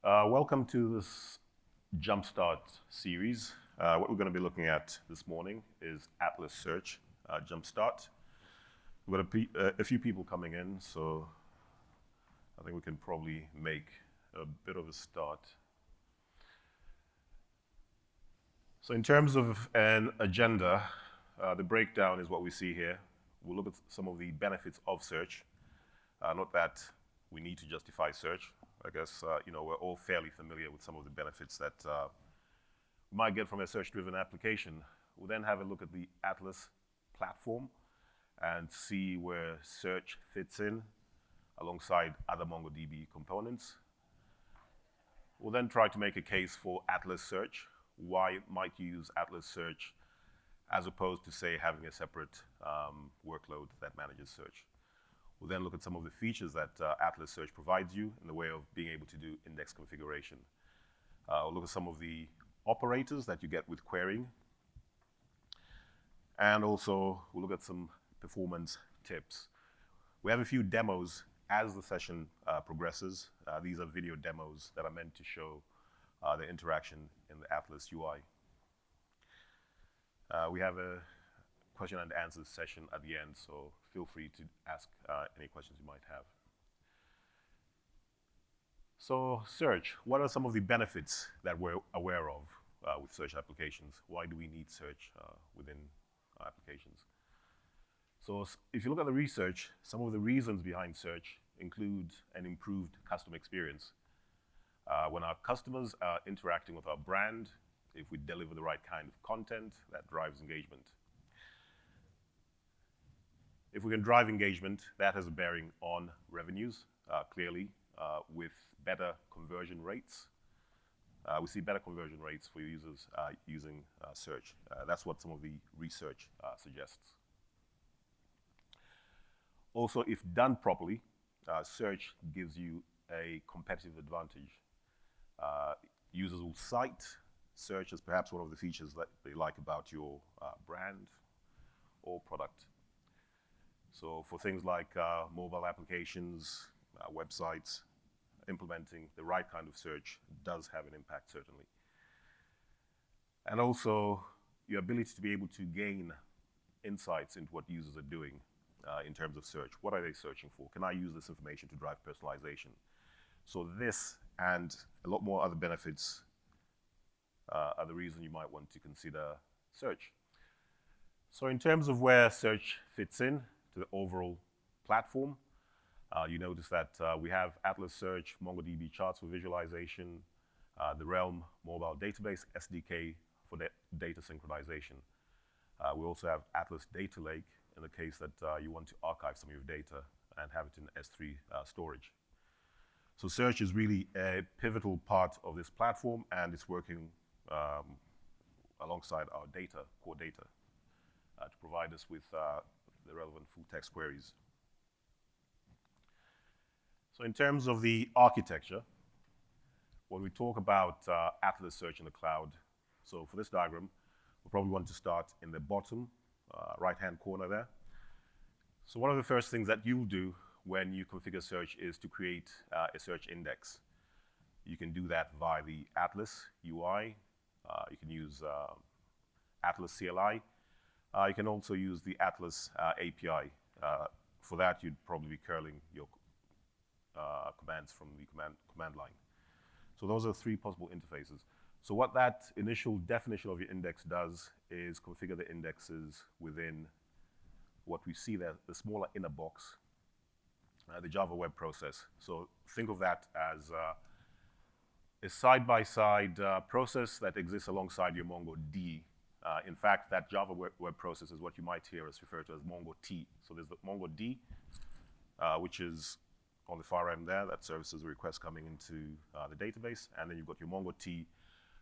Welcome to this Jumpstart series. What we're going to be looking at this morning is Atlas Search, Jumpstart. We've got a few people coming in, so I think we can probably make a bit of a start. So in terms of an agenda, the breakdown is what we see here. We'll look at some of the benefits of search. Not that we need to justify search. I guess we're all fairly familiar with some of the benefits that we might get from a search-driven application. We'll then have a look at the Atlas platform and see where search fits in alongside other MongoDB components. We'll then try to make a case for Atlas Search. Why might you use Atlas Search as opposed to, say, having a separate workload that manages search? We'll then look at some of the features that Atlas Search provides you in the way of being able to do index configuration. We'll look at some of the operators that you get with querying. And also, we'll look at some performance tips. We have a few demos as the session progresses. These are video demos that are meant to show the interaction in the Atlas UI. We have a question and answers session at the end, so feel free to ask any questions you might have. So search, what are some of the benefits that we're aware of with search applications? Why do we need search within our applications? So if you look at the research, some of the reasons behind search include an improved customer experience. When our customers are interacting with our brand, if we deliver the right kind of content, that drives engagement. If we can drive engagement, that has a bearing on revenues, clearly, with better conversion rates. We see better conversion rates for users using search. That's what some of the research suggests. Also, if done properly, search gives you a competitive advantage. Users will cite search as perhaps one of the features that they like about your brand or product. So for things like mobile applications, websites, implementing the right kind of search does have an impact, certainly. And also, your ability to be able to gain insights into what users are doing in terms of search. What are they searching for? Can I use this information to drive personalization? So this and a lot more other benefits are the reason you might want to consider search. So in terms of where search fits in to the overall platform, you notice that we have Atlas Search, MongoDB charts for visualization, the Realm mobile database SDK for data synchronization. We also have Atlas Data Lake in the case that you want to archive some of your data and have it in S3 storage. So search is really a pivotal part of this platform, and it's working alongside our data, core data, to provide us with the relevant full text queries. So in terms of the architecture, when we talk about Atlas Search in the cloud, so for this diagram, we'll probably want to start in the bottom right-hand corner there. So one of the first things that you'll do when you configure search is to create a search index. You can do that via the Atlas UI. You can use Atlas CLI. You can also use the Atlas API. For that, you'd probably be curling your commands from the command line. So those are three possible interfaces. So what that initial definition of your index does is configure the indexes within what we see there, the smaller inner box, the Java web process. So think of that as a side-by-side process that exists alongside your MongoD. In fact, that Java web process is what you might hear us refer to as MongoT. So there's the MongoD, which is on the far end there, that services the request coming into the database. And then you've got your MongoT,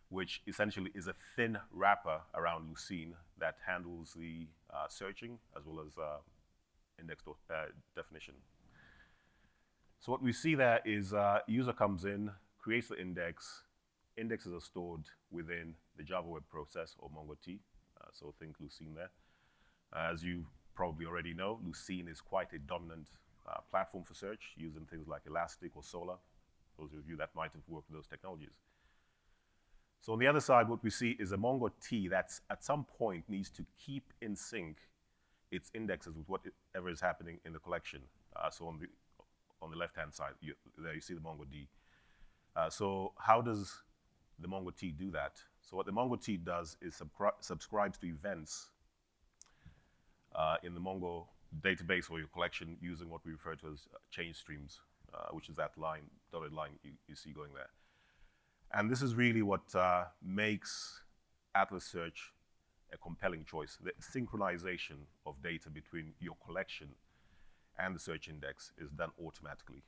which essentially is a thin wrapper around Lucene that handles the searching as well as index definition. So what we see there is user comes in, creates the index. Indexes are stored within the Java web process or MongoT. So think Lucene there. As you probably already know, Lucene is quite a dominant platform for search, using things like Elastic or Solr. those of you that might have worked with those technologies. So on the other side, what we see is a MongoT that's at some point needs to keep in sync its indexes with whatever is happening in the collection. So on the left-hand side, there you see the MongoD. So how does the MongoT do that? So what the MongoT does is subscribes to events in the Mongo database or your collection using what we refer to as change streams, which is that line, dotted line you see going there. And this is really what makes Atlas Search a compelling choice. The synchronization of data between your collection and the search index is done automatically.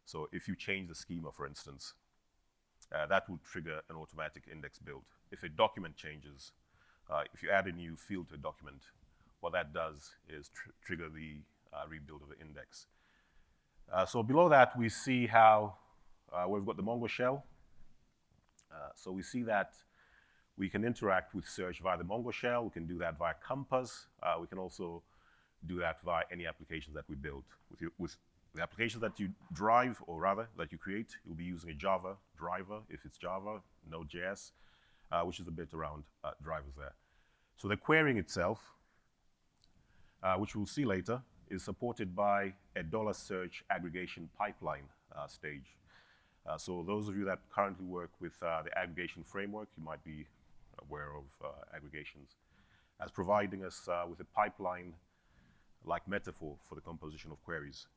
So if you change the schema, for instance, that will trigger an automatic index build. If a document changes, if you add a new field to a document, what that does is trigger the rebuild of the index. So below that, we see how we've got the Mongo shell. So we see that we can interact with search via the Mongo shell. We can do that via Compass. We can also do that via any applications that we build. With the applications that you drive, or rather, that you create, you'll be using a Java driver, if it's Java, Node.js, which is a bit around drivers there. So the querying itself, which we'll see later, is supported by a $search aggregation pipeline stage. So those of you that currently work with the aggregation framework, you might be aware of aggregations as providing us with a pipeline-like metaphor for the composition of queries.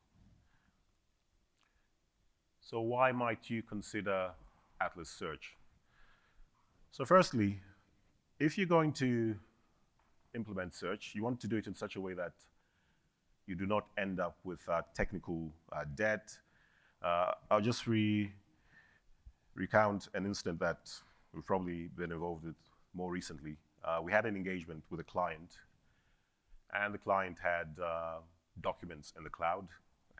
So why might you consider Atlas Search? So firstly, if you're going to implement search, you want to do it in such a way that you do not end up with technical debt. I'll just recount an incident that we've probably been involved with more recently. We had an engagement with a client, and the client had documents in the cloud,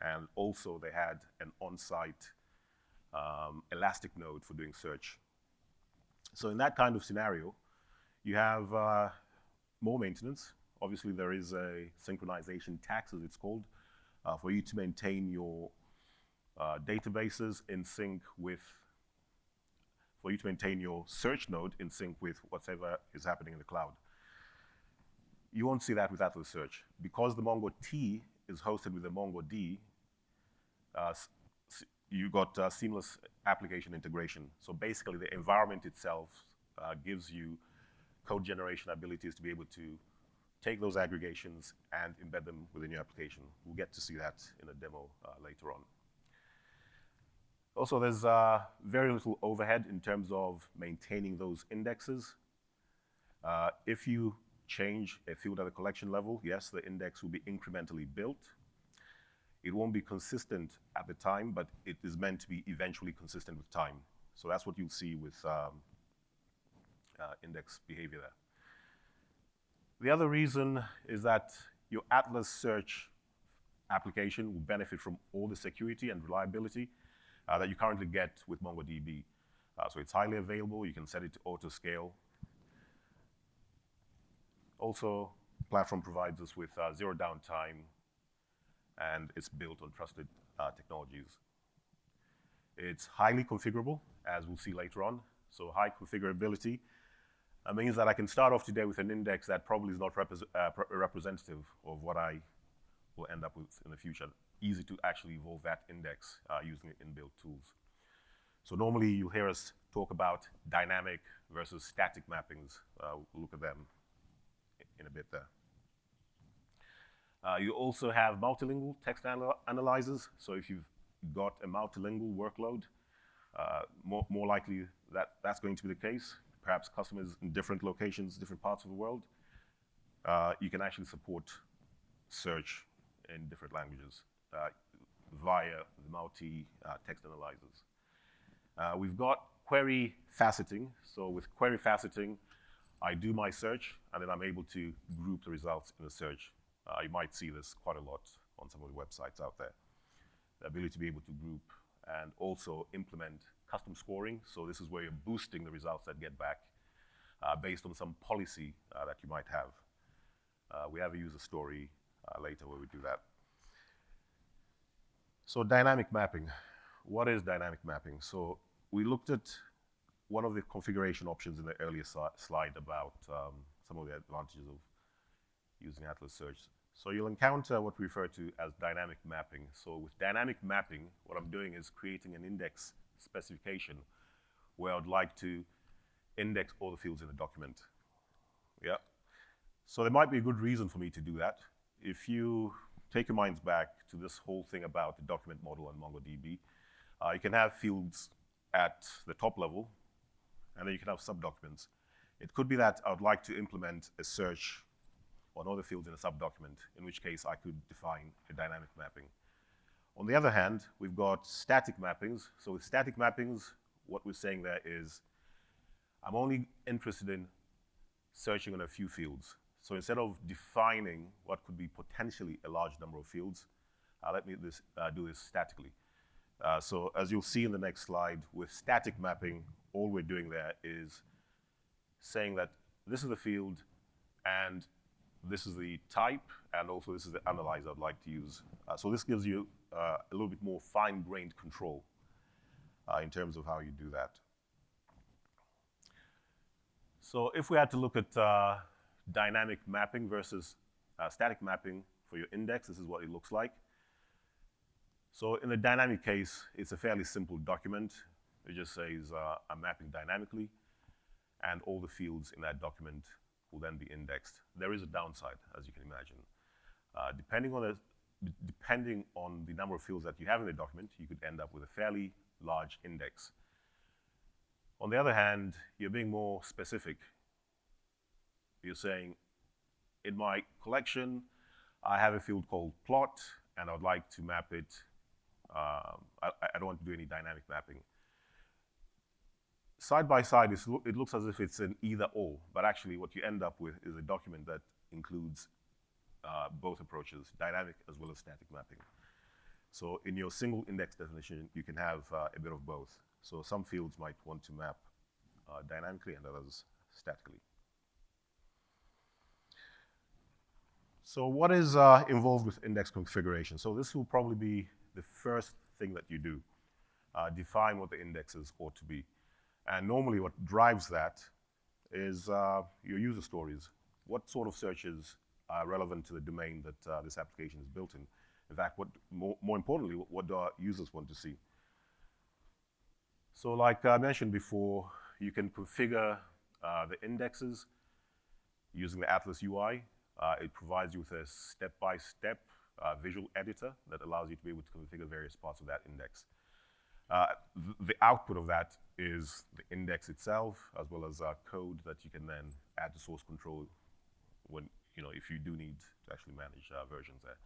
and also they had an on-site Elastic node for doing search. So in that kind of scenario, you have more maintenance. Obviously, there is a synchronization tax, as it's called, for you to maintain your databases in sync with, for you to maintain your search node in sync with whatever is happening in the cloud. You won't see that with Atlas Search. Because the MongoT is hosted with the MongoD, you got seamless application integration. So basically, the environment itself gives you code generation abilities to be able to take those aggregations and embed them within your application. We'll get to see that in a demo later on. Also, there's very little overhead in terms of maintaining those indexes. If you change a field at the collection level, yes, the index will be incrementally built. It won't be consistent at the time, but it is meant to be eventually consistent with time. So that's what you'll see with index behavior there. The other reason is that your Atlas Search application will benefit from all the security and reliability that you currently get with MongoDB. So it's highly available. You can set it to auto-scale. Also, the platform provides us with zero downtime, and it's built on trusted technologies. It's highly configurable, as we'll see later on. So high configurability means that I can start off today with an index that probably is not representative of what I will end up with in the future. Easy to actually evolve that index using inbuilt tools. So normally you'll hear us talk about dynamic versus static mappings. We'll look at them in a bit there. You also have multilingual text analyzers. So if you've got a multilingual workload, more likely that that's going to be the case. Perhaps customers in different locations, different parts of the world, you can actually support search in different languages via the multi-text analyzers. We've got query faceting. So with query faceting, I do my search, and then I'm able to group the results in the search. You might see this quite a lot on some of the websites out there. The ability to be able to group and also implement custom scoring. So this is where you're boosting the results that get back based on some policy that you might have. We have a user story later where we do that. So dynamic mapping. what is dynamic mapping? So we looked at one of the configuration options in the earlier slide about some of the advantages of using Atlas Search. So you'll encounter what we refer to as dynamic mapping. So with dynamic mapping, what I'm doing is creating an index specification where I'd like to index all the fields in the document. Yeah. So there might be a good reason for me to do that. If you take your minds back to this whole thing about the document model in MongoDB, you can have fields at the top level, and then you can have subdocuments. It could be that I would like to implement a search on other fields in a subdocument, in which case I could define a dynamic mapping. On the other hand, we've got static mappings. So with static mappings, what we're saying there is I'm only interested in searching on a few fields. So instead of defining what could be potentially a large number of fields, let me do this statically. So as you'll see in the next slide, with static mapping, all we're doing there is saying that this is the field, and this is the type, and also this is the analyzer I'd like to use. So this gives you a little bit more fine-grained control in terms of how you do that. So if we had to look at dynamic mapping versus static mapping for your index, this is what it looks like. So in the dynamic case, it's a fairly simple document. It just says I'm mapping dynamically, and all the fields in that document will then be indexed. There is a downside, as you can imagine. Depending on the number of fields that you have in the document, you could end up with a fairly large index. On the other hand, you're being more specific. You're saying, in my collection, I have a field called plot, and I would like to map it. I don't want to do any dynamic mapping. Side by side, it looks as if it's an either-or, but actually what you end up with is a document that includes both approaches, dynamic as well as static mapping. So in your single index definition, you can have a bit of both. So some fields might want to map dynamically and others statically. So what is involved with index configuration? So this will probably be the first thing that you do, define what the indexes ought to be. And normally what drives that is your user stories. What sort of searches are relevant to the domain that this application is built in? In fact, more importantly, what do our users want to see? So like I mentioned before, you can configure the indexes using the Atlas UI. It provides you with a step-by-step visual editor that allows you to be able to configure various parts of that index. The output of that is the index itself, as well as code that you can then add to source control when, if you do need to actually manage versions there.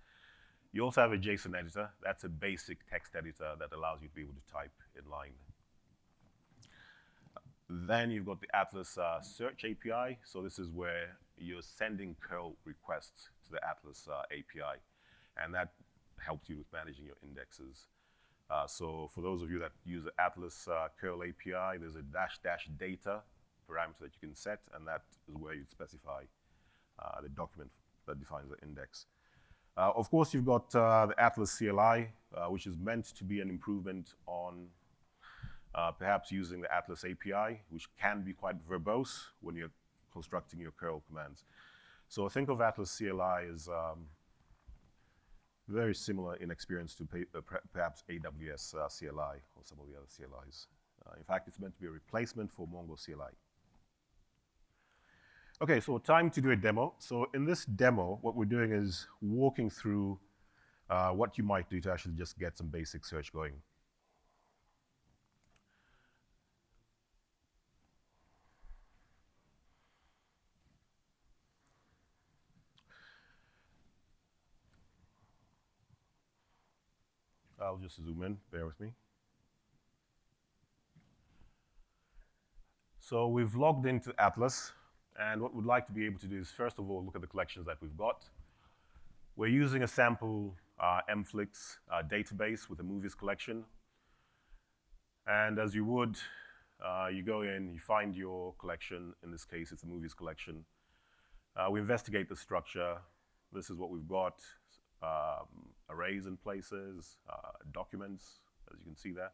You also have a JSON editor. That's a basic text editor that allows you to be able to type in line. Then you've got the Atlas Search API. So this is where you're sending curl requests to the Atlas API, and that helps you with managing your indexes. So for those of you that use the Atlas curl API, there's a -- data parameter that you can set, and that is where you'd specify the document that defines the index. Of course, you've got the Atlas CLI, which is meant to be an improvement on perhaps using the Atlas API, which can be quite verbose when you're constructing your curl commands. So think of Atlas CLI as very similar in experience to perhaps AWS CLI or some of the other CLIs. In fact, it's meant to be a replacement for Mongo CLI. Okay, so time to do a demo. So in this demo, what we're doing is walking through what you might do to actually just get some basic search going. I'll just zoom in, bear with me. So we've logged into Atlas, and what we'd like to be able to do is, first of all, look at the collections that we've got. We're using a sample mflix database with a movies collection. And as you would, you go in, you find your collection. In this case, it's a movies collection. We investigate the structure. This is what we've got. Arrays in places, documents as you can see there.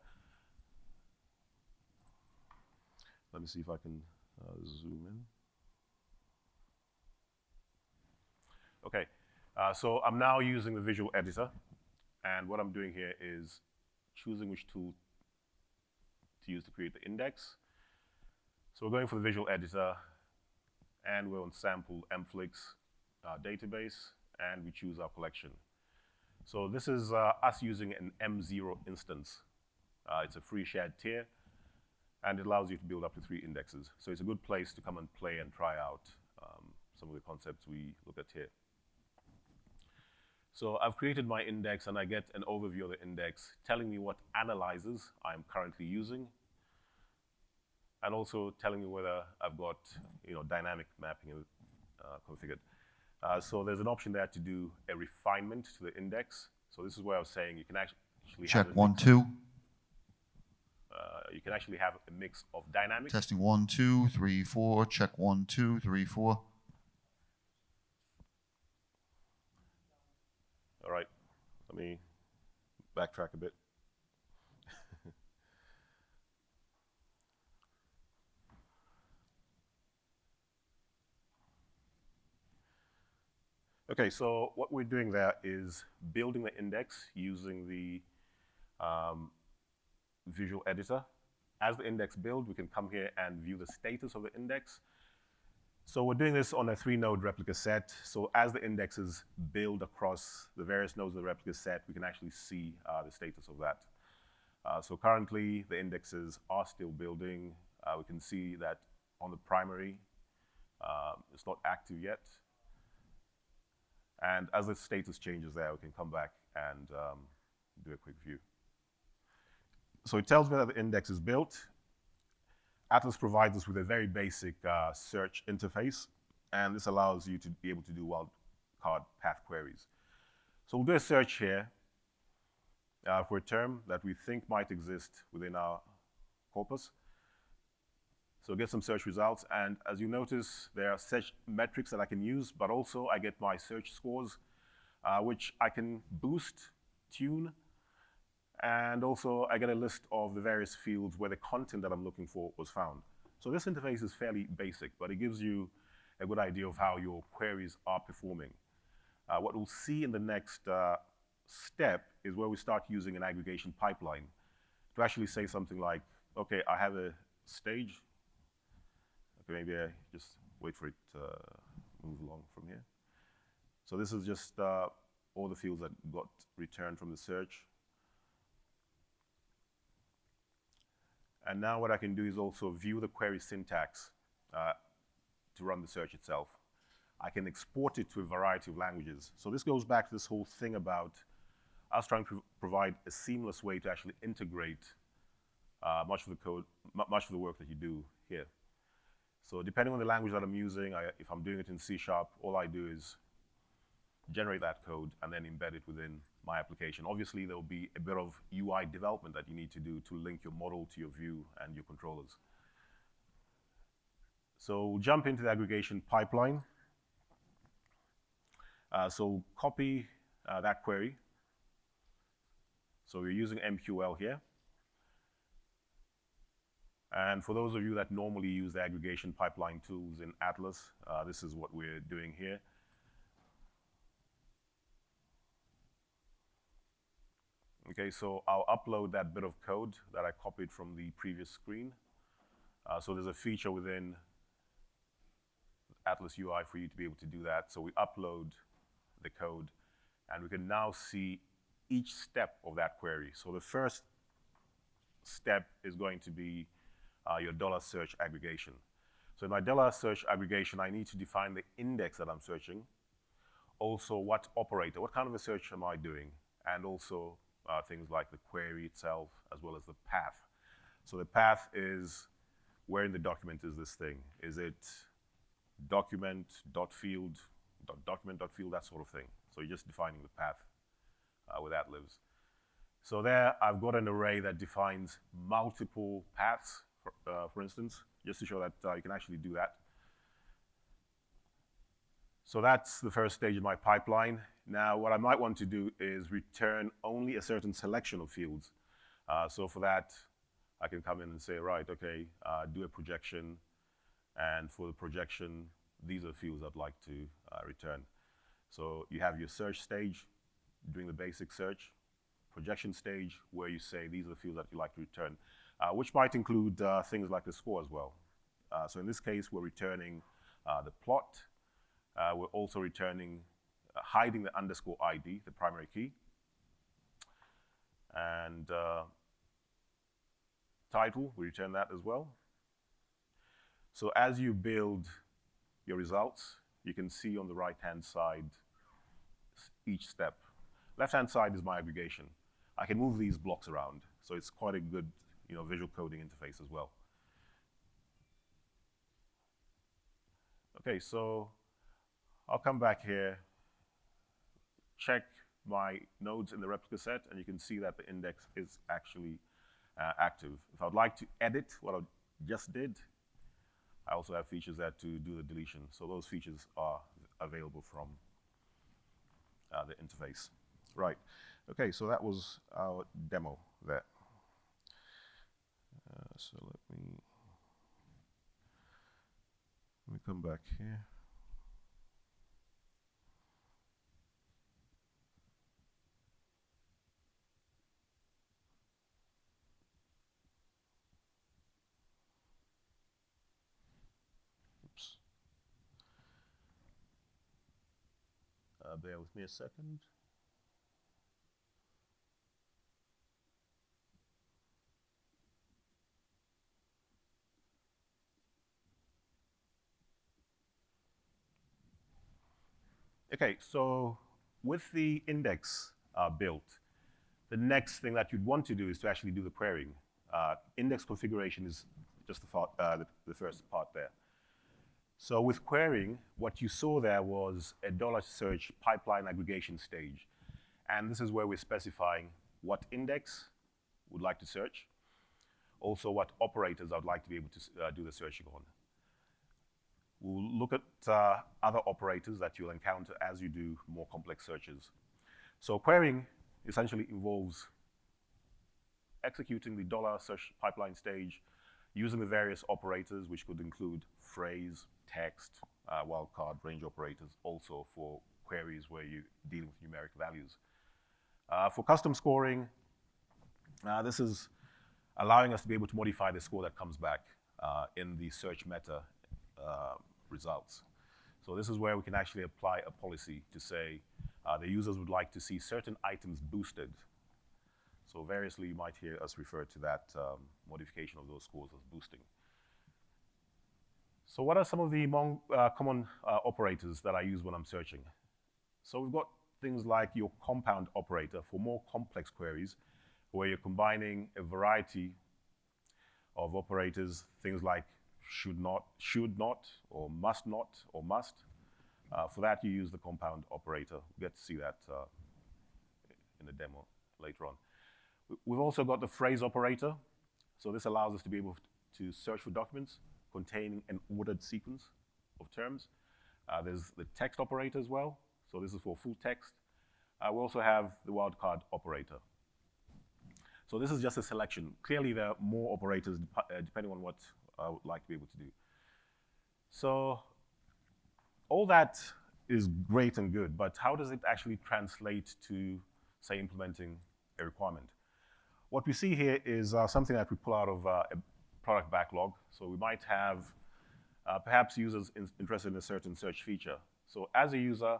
Let me see if I can zoom in. Okay, so I'm now using the visual editor, and what I'm doing here is choosing which tool to use to create the index. So we're going for the visual editor, and we're on sample mflix database, and we choose our collection. So this is us using an M0 instance. It's a free shared tier, and it allows you to build up to 3 indexes. So it's a good place to come and play and try out some of the concepts we look at here. So I've created my index, and I get an overview of the index telling me what analyzers I'm currently using, and also telling me whether I've got dynamic mapping configured. So there's an option there to do a refinement to the index. So this is where I was saying you can actually check have 1 2. You can actually have a mix of dynamic. Testing 1 2 3 4. Check 1 2 3 4. All right, let me backtrack a bit. Okay, so what we're doing there is building the index using the visual editor. As the index builds, we can come here and view the status of the index. So we're doing this on a 3-node replica set. So as the indexes build across the various nodes of the replica set, we can actually see the status of that. So currently, the indexes are still building. We can see that on the primary, it's not active yet. And as the status changes there, we can come back and do a quick view. So it tells me that the index is built. Atlas provides us with a very basic search interface, and this allows you to be able to do wildcard path queries. So we'll do a search here for a term that we think might exist within our corpus. So get some search results, and as you notice, there are search metrics that I can use, but also I get my search scores, which I can boost, tune, and also I get a list of the various fields where the content that I'm looking for was found. So this interface is fairly basic, but it gives you a good idea of how your queries are performing. What we'll see in the next step is where we start using an aggregation pipeline to actually say something like, okay, I have a stage. Okay, maybe I just wait for it to move along from here. So this is just all the fields that got returned from the search. And now what I can do is also view the query syntax to run the search itself. I can export it to a variety of languages. So this goes back to this whole thing about us trying to provide a seamless way to actually integrate much of the code, much of the work that you do here. So depending on the language that I'm using, if I'm doing it in C#, all I do is generate that code and then embed it within my application. Obviously, there will be a bit of UI development that you need to do to link your model to your view and your controllers. So we'll jump into the aggregation pipeline. So copy that query. So we're using MQL here. And for those of you that normally use the aggregation pipeline tools in Atlas, this is what we're doing here. Okay, so I'll upload that bit of code that I copied from the previous screen. So there's a feature within Atlas UI for you to be able to do that. So we upload the code, and we can now see each step of that query. So the first step is going to be your $search aggregation. So in my $search aggregation, I need to define the index that I'm searching. Also, what operator, what kind of a search am I doing? And also things like the query itself, as well as the path. So the path is where in the document is this thing? Is it document.field, document.field, that sort of thing? So you're just defining the path where that lives. So there, I've got an array that defines multiple paths, for instance, just to show that you can actually do that. So that's the first stage of my pipeline. Now, what I might want to do is return only a certain selection of fields. So for that, I can come in and say, right, okay, do a projection, and for the projection, these are the fields I'd like to return. So you have your search stage, doing the basic search, projection stage, where you say these are the fields that you like to return, which might include things like the score as well. So in this case, we're returning the plot. We're also returning, hiding the underscore ID, the primary key. And title, we return that as well. So as you build your results, you can see on the right-hand side each step. Left-hand side is my aggregation. I can move these blocks around, so it's quite a good, visual coding interface as well. Okay, so I'll come back here, check my nodes in the replica set, and you can see that the index is actually active. If I'd like to edit what I just did, I also have features there to do the deletion. So those features are available from the interface. Right. Okay, so that was our demo there. So let me come back here. Oops. Bear with me a second. Okay, so with the index built, the next thing that you'd want to do is to actually do the querying. Index configuration is just the first part there. So with querying, what you saw there was a $search pipeline aggregation stage. And this is where we're specifying what index we'd like to search, also what operators I'd like to be able to do the searching on. We'll look at other operators that you'll encounter as you do more complex searches. So querying essentially involves executing the $search pipeline stage, using the various operators, which could include phrase, text, wildcard, range operators, also for queries where you're dealing with numeric values. For custom scoring, this is allowing us to be able to modify the score that comes back in the search meta results. So this is where we can actually apply a policy to say the users would like to see certain items boosted. So variously, you might hear us refer to that modification of those scores as boosting. So what are some of the common operators that I use when I'm searching? So we've got things like your compound operator for more complex queries, where you're combining a variety of operators, things like should not, or must not, or must. For that, you use the compound operator. We'll get to see that in the demo later on. We've also got the phrase operator. So this allows us to be able to search for documents containing an ordered sequence of terms. There's the text operator as well. So this is for full text. We also have the wildcard operator. So this is just a selection. Clearly, there are more operators depending on what I would like to be able to do. So all that is great and good, but how does it actually translate to, say, implementing a requirement? What we see here is something that we pull out of a product backlog. So we might have perhaps users interested in a certain search feature. So as a user,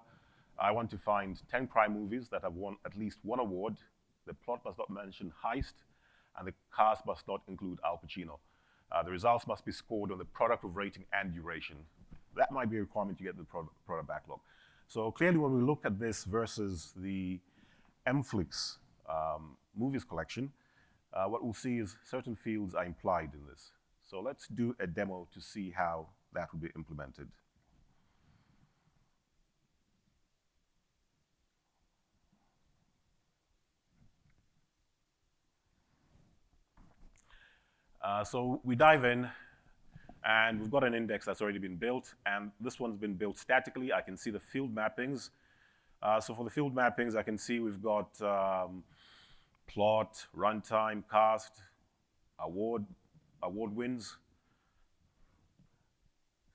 I want to find 10 crime movies that have won at least one award. The plot must not mention heist, and the cast must not include Al Pacino. The results must be scored on the product of rating and duration. That might be a requirement to get the product backlog. So clearly, when we look at this versus the MFlix movies collection, what we'll see is certain fields are implied in this. So let's do a demo to see how that will be implemented. So we dive in, and we've got an index that's already been built, and this one's been built statically. I can see the field mappings. So for the field mappings, I can see we've got plot, runtime, cast, award wins.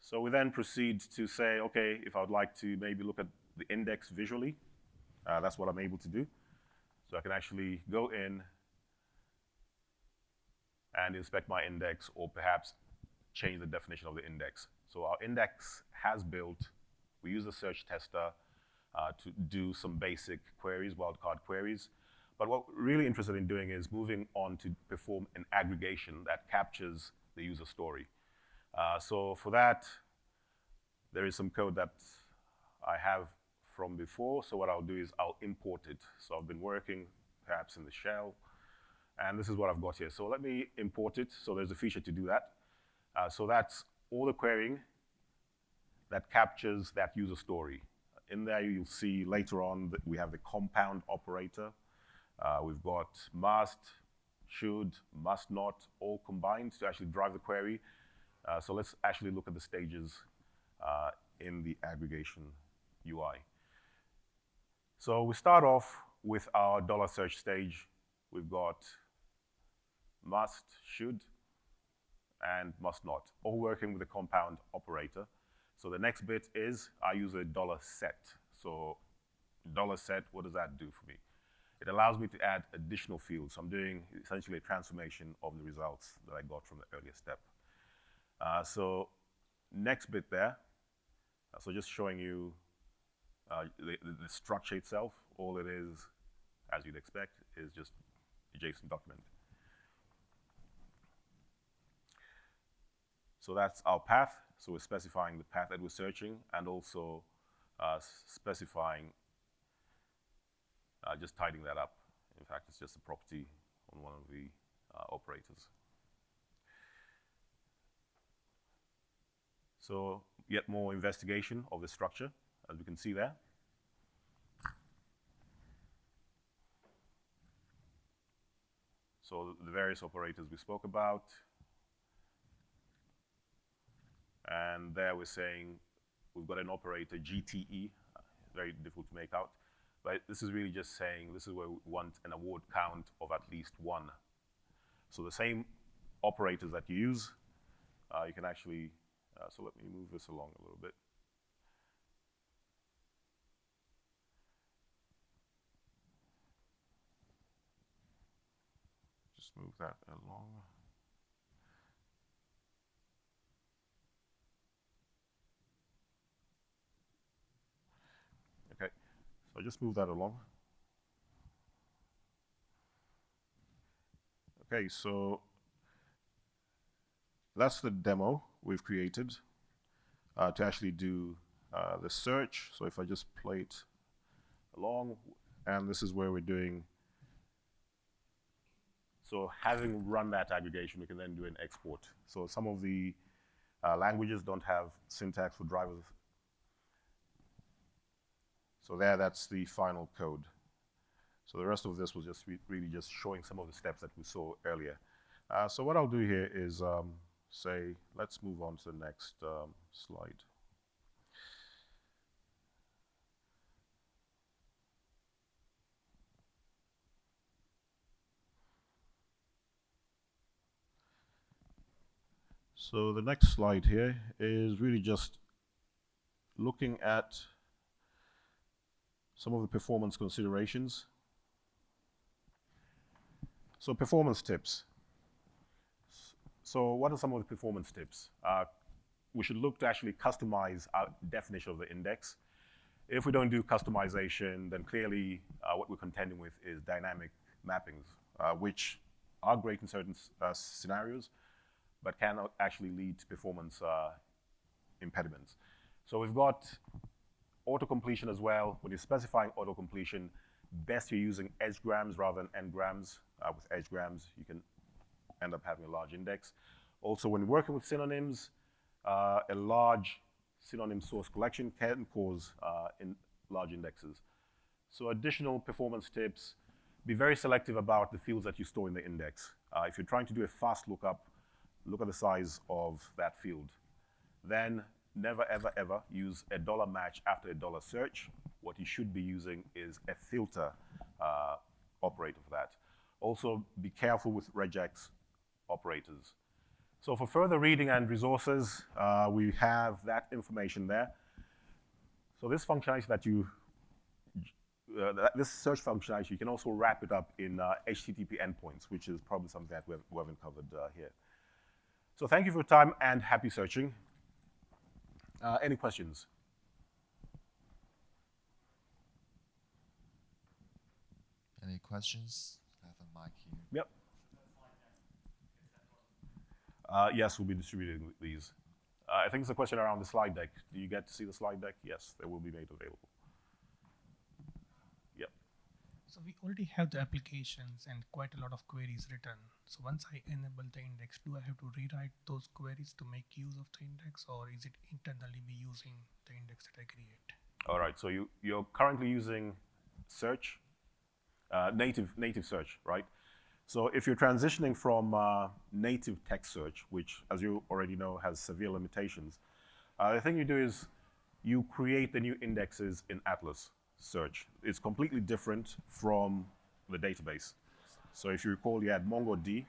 So we then proceed to say, okay, if I would like to maybe look at the index visually, that's what I'm able to do. So I can actually go in and inspect my index, or perhaps change the definition of the index. So our index has built, we use a search tester to do some basic queries, wildcard queries. But what we're really interested in doing is moving on to perform an aggregation that captures the user story. So for that, there is some code that I have from before. So what I'll do is I'll import it. So I've been working perhaps in the shell, and this is what I've got here. So let me import it. So there's a feature to do that. So that's all the querying that captures that user story. In there, you'll see later on that we have the compound operator. We've got must, should, must not, all combined to actually drive the query. So let's actually look at the stages in the aggregation UI. So we start off with our $search stage. We've got must, should, and must not, all working with the compound operator. So the next bit is I use a $set. So $set, what does that do for me? It allows me to add additional fields. So I'm doing essentially a transformation of the results that I got from the earlier step. So next bit there, so just showing you the structure itself. All it is, as you'd expect, is just a JSON document. So that's our path. So we're specifying the path that we're searching, and also specifying, just tidying that up. In fact, it's just a property on one of the operators. So yet more investigation of the structure, as we can see there. So the various operators we spoke about. And there we're saying we've got an operator, GTE, very difficult to make out. But this is really just saying this is where we want an award count of at least 1. So the same operators that you use, you can actually, so let me move this along a little bit. Just move that along. Okay, so just move that along. Okay, so that's the demo we've created to actually do the search. So if I just play it along, and this is where we're doing, so having run that aggregation, we can then do an export. So some of the languages don't have syntax for drivers. So there, that's the final code. So the rest of this was just really just showing some of the steps that we saw earlier. So what I'll do here is say, let's move on to the next slide. So the next slide here is really just looking at some of the performance considerations. So performance tips. So what are some of the performance tips? We should look to actually customize our definition of the index. If we don't do customization, then clearly what we're contending with is dynamic mappings, which are great in certain scenarios, but can actually lead to performance impediments. So we've got auto-completion as well. When you're specifying auto-completion, best you're using edgegrams rather than n-grams. With edgegrams, you can end up having a large index. Also, when working with synonyms, a large synonym source collection can cause large indexes. So additional performance tips, be very selective about the fields that you store in the index. If you're trying to do a fast lookup, look at the size of that field. Then never, ever, ever use a $match after a $search. What you should be using is a filter operator for that. Also, be careful with regex operators. So for further reading and resources, we have that information there. So this functionality that this search functionality, you can also wrap it up in HTTP endpoints, which is probably something that we haven't covered here. So thank you for your time and happy searching. Any questions? Any questions? I have a mic here. Yep. Yes, we'll be distributing these. I think it's a question around the slide deck. Do you get to see the slide deck? Yes, they will be made available. Yep. So we already have the applications and quite a lot of queries written. So once I enable the index, do I have to rewrite those queries to make use of the index, or is it internally be using the index that I create? All right, so you're currently using search, native search, right? So if you're transitioning from native text search, which, as you already know, has severe limitations, the thing you do is you create the new indexes in Atlas Search. It's completely different from the database. So if you recall, you had MongoD,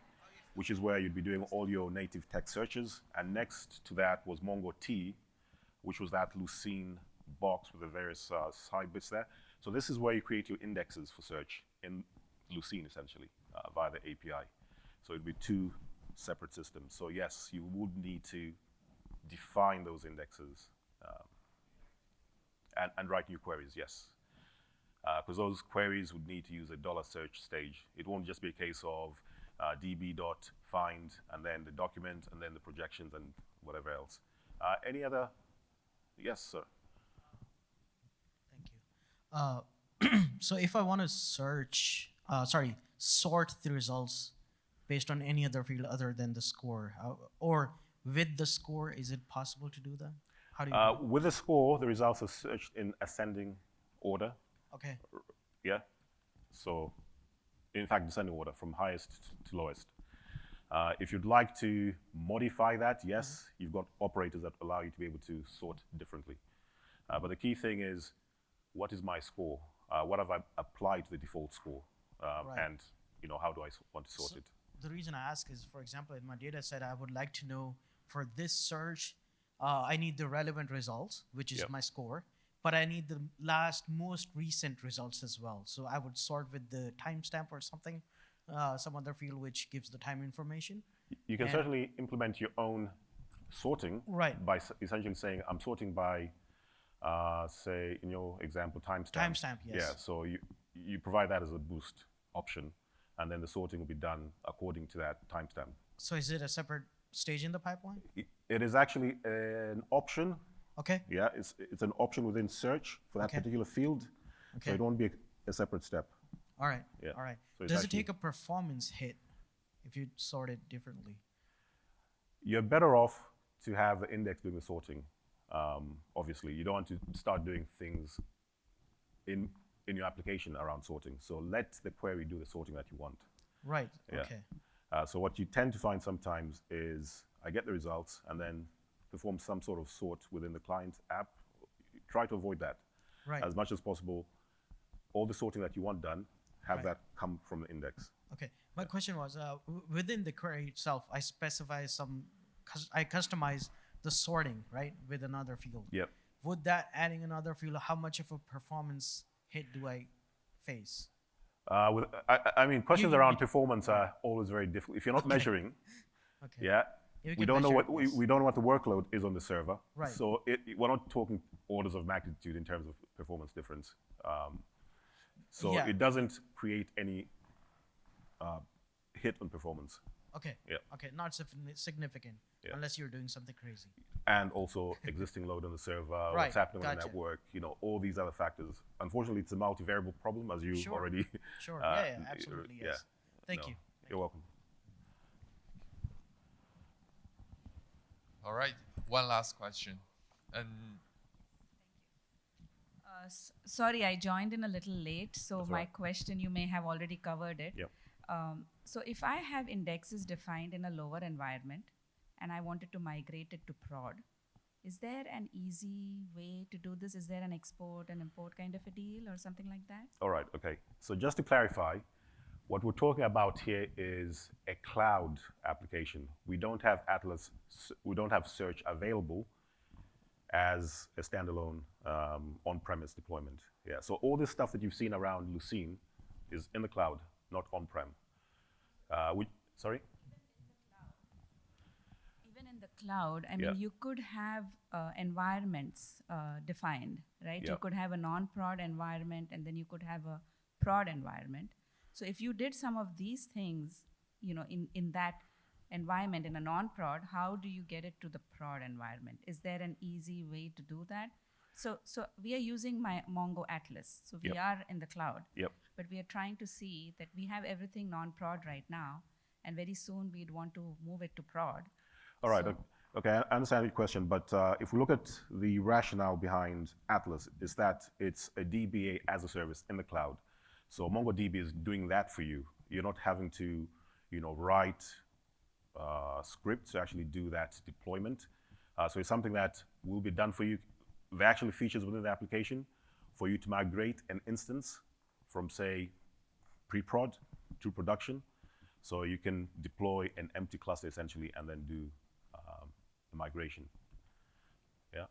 which is where you'd be doing all your native text searches, and next to that was MongoT, which was that Lucene box with the various side bits there. So this is where you create your indexes for search in Lucene, essentially, via the API. So it'd be two separate systems. So yes, you would need to define those indexes and write new queries, yes. Because those queries would need to use a $search stage. It won't just be a case of db.find, and then the document, and then the projections, and whatever else. Any other? Yes, sir. Thank you. So if I want to sort the results based on any other field other than the score, or with the score, is it possible to do that? How do you do With the score, the results are searched in ascending order. it? Okay. Yeah. So, in fact, descending order from highest to lowest. If you'd like to modify that, yes, you've got operators that allow you to be able to sort differently. But the key thing is, what is my score? What have I applied to the default score? Right. And how do I want to sort it? The reason I ask is, for example, in my data set, I would like to know for this search, I need the relevant results, which is Yep. my score, but I need the most recent results as well. So I would sort with the timestamp or something, some other field which gives the time information. You can And- certainly implement your own sorting Right. by essentially saying, I'm sorting by, say, in your example, timestamp. Timestamp, yes. Yeah, so you provide that as a boost option, and then the sorting will be done according to that timestamp. So is it a separate stage in the pipeline? It is actually an option. Okay. Yeah, it's an option within search for that Okay. particular field. Okay. So it won't be a separate step. All right. Yeah. All right. So it's Does it actually- take a performance hit if you sort it differently? You're better off to have the index doing the sorting. Obviously, you don't want to start doing things in your application around sorting. So let the query do the sorting that you want. Right. Yeah. Okay. So what you tend to find sometimes is I get the results and then perform some sort of sort within the client app. Try to avoid that Right. as much as possible. All the sorting that you want done, have Right. that come from the index. Okay. My question was, within the query itself, I specify I customize the sorting, right, with another field. Yep. Would that adding another field, how much of a performance hit do I face? I mean, questions You- around performance are always very difficult. If you're not Okay. measuring, Okay. yeah, You we can don't know measure what it, yes. we don't know what the workload is on the server. Right. So we're not talking orders of magnitude in terms of performance difference. So Yeah. it doesn't create any hit on performance. Okay. Yeah. Okay. Not significant Yeah. unless you're doing something crazy. And also existing load on the server, Right, what's happening on the gotcha. network, all these other factors. Unfortunately, it's a multivariable problem, as you Sure. already. Sure. uh, Yeah. Absolutely. yeah. Yes. Thank No, you. You're welcome. All right, one last question. And Sorry, I joined in a little late, so That's all my right. question, you may have already covered it. Yep. So if I have indexes defined in a lower environment and I wanted to migrate it to prod, is there an easy way to do this? Is there an export and import kind of a deal or something like that? All right, okay. So just to clarify, What we're talking about here is a cloud application. We don't have Atlas, we don't have Search available as a standalone on-premise deployment. Yeah, so all this stuff that you've seen around Lucene is in the cloud, not on-prem. Sorry? Even in the cloud, I mean, Yeah. you could have environments defined, right? Yeah. You could have a non-prod environment, and then you could have a prod environment. So if you did some of these things, you know, in that environment, in a non-prod, how do you get it to the prod environment? Is there an easy way to do that? So we are using my Mongo Atlas. So we Yep. are in the cloud, Yep. but we are trying to see that we have everything non-prod right now, and very soon we'd want to move it to prod. All right. So- Okay, I understand your question, but if we look at the rationale behind Atlas, is that it's a DBA as a service in the cloud. So MongoDB is doing that for you. You're not having to, write scripts to actually do that deployment. So it's something that will be done for you. There are actually features within the application for you to migrate an instance from, say, pre-prod to production. So you can deploy an empty cluster essentially and then do the migration. Yeah.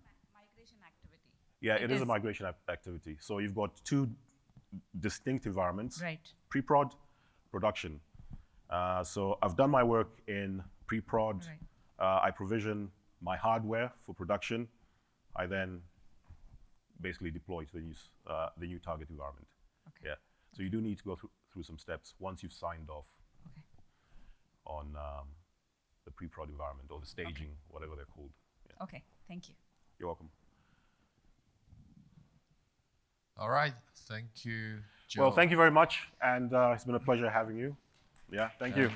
It's a migration activity. Yeah, It it is a is. migration activity. So you've got two distinct environments. Right. Pre-prod, production. So I've done my work in pre-prod. Right. I provision my hardware for production. I then basically deploy to the new target environment. Okay. Yeah. So you do need to go through some steps once you've signed off Okay. on the pre-prod environment or the staging, whatever they're called. Yeah. Okay. Thank you. You're welcome. All right. Thank you, Joe. Well, thank you very much, and it's been a pleasure having you. Yeah, thank you.